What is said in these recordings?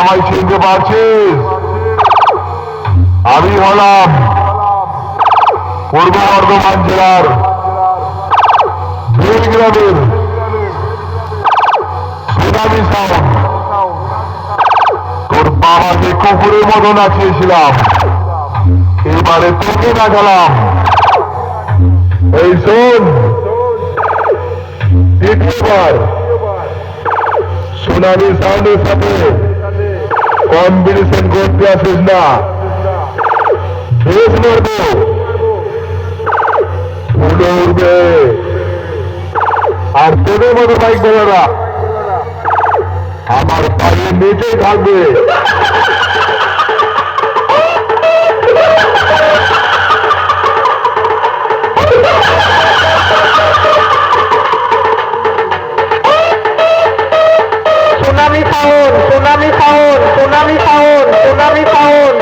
আমায় চিনতে পারছিস? আমি হলাম পূর্ব বর্ধমান জেলার বেলগ্রামের সোনালী সাউন্ড। তোর বাবাকে কুকুরের মতো নাচিয়েছিলাম, এবারে তোকে নাচালাম। এই শোন, দ্বিতীয়বার সোনালী সাউন্ডের সাথে কম্বিনেশন করতে আসিস না, বেশ মারবো, উড়ে উঠবে। আর তোদের মতো বাইক বলারা আমার পায়ের নিচেই থাকবে। সোনালী সাউন্ড, সোনালী সাউন্ড, সোনালী সাউন্ড, সোনালী সাউন্ড, সোনালী সাউন্ড।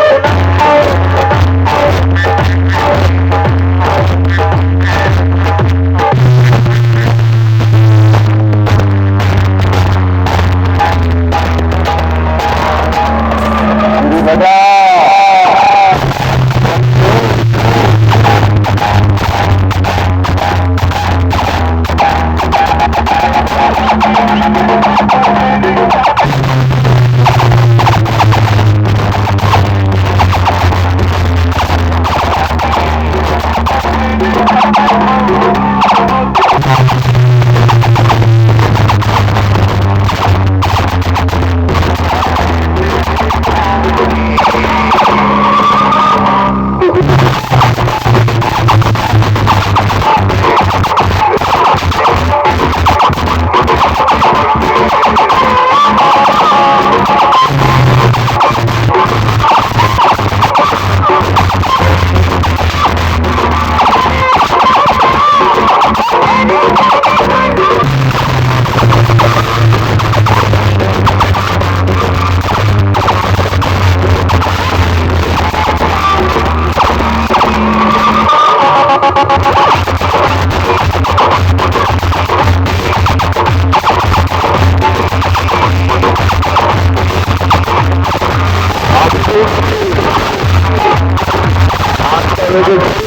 আজকে